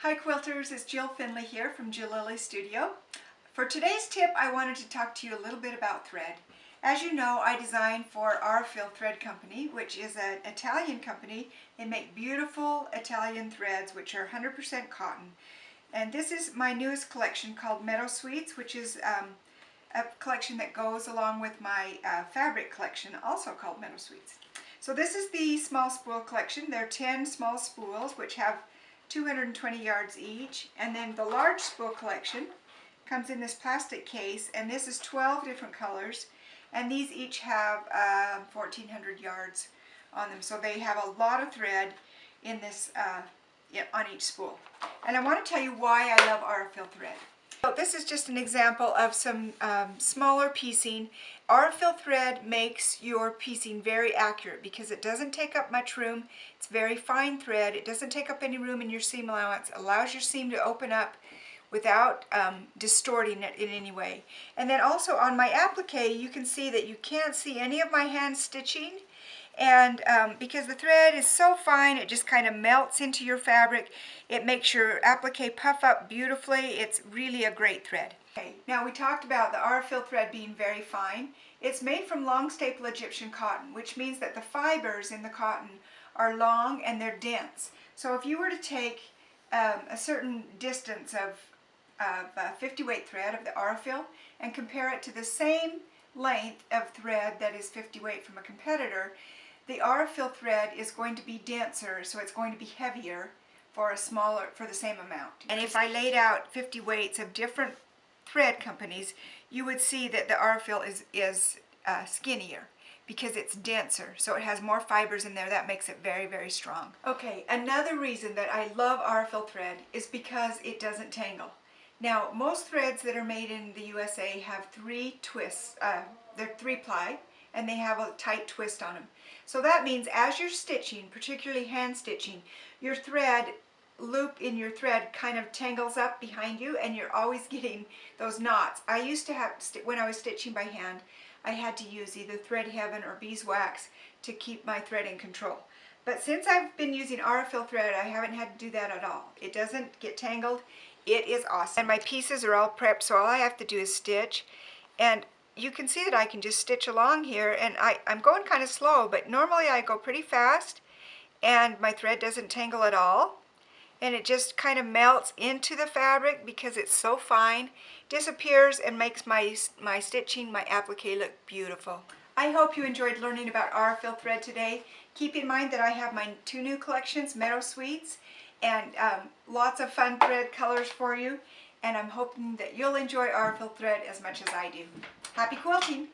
Hi quilters, it's Jill Finley here from Jillily Studio. For today's tip, I wanted to talk to you a little bit about thread. As you know, I design for Aurifil Thread Company, which is an Italian company. They make beautiful Italian threads, which are 100% cotton. And this is my newest collection called Meadow Sweets, which is a collection that goes along with my fabric collection, also called Meadow Sweets. So this is the small spool collection. There are 10 small spools, which have 220 yards each, and then the large spool collection comes in this plastic case, and this is 12 different colors, and these each have 1,400 yards on them, so they have a lot of thread in this on each spool. And I want to tell you why I love Aurifil thread. So this is just an example of some smaller piecing. Aurifil thread makes your piecing very accurate because it doesn't take up much room. It's very fine thread. It doesn't take up any room in your seam allowance. It allows your seam to open up without distorting it in any way. And then also on my applique, you can see that you can't see any of my hand stitching. And because the thread is so fine, it just kind of melts into your fabric. It makes your applique puff up beautifully. It's really a great thread. Okay, now we talked about the Aurifil thread being very fine. It's made from long staple Egyptian cotton, which means that the fibers in the cotton are long and they're dense. So if you were to take a certain distance of 50 weight thread of the Aurifil and compare it to the same length of thread that is 50 weight from a competitor, the Aurifil thread is going to be denser, so it's going to be heavier for the same amount. And if I laid out 50 weights of different thread companies, you would see that the Aurifil is skinnier because it's denser, so it has more fibers in there. That makes it very, very strong. Okay, another reason that I love Aurifil thread is because it doesn't tangle. Now, most threads that are made in the USA have 3 twists. They're 3-ply, and they have a tight twist on them. So that means as you're stitching, particularly hand stitching, your loop in your thread kind of tangles up behind you, and you're always getting those knots. I used to have, when I was stitching by hand, I had to use either Thread Heaven or beeswax to keep my thread in control. But since I've been using Aurifil thread, I haven't had to do that at all. It doesn't get tangled. It is awesome. And my pieces are all prepped, so all I have to do is stitch. And you can see that I can just stitch along here, and I'm going kind of slow, but normally I go pretty fast, and my thread doesn't tangle at all. And it just kind of melts into the fabric because it's so fine, disappears, and makes my stitching, my applique look beautiful. I hope you enjoyed learning about Aurifil thread today. Keep in mind that I have my 2 new collections, Meadow Sweets, and lots of fun thread colors for you. And I'm hoping that you'll enjoy Aurifil thread as much as I do. Happy quilting!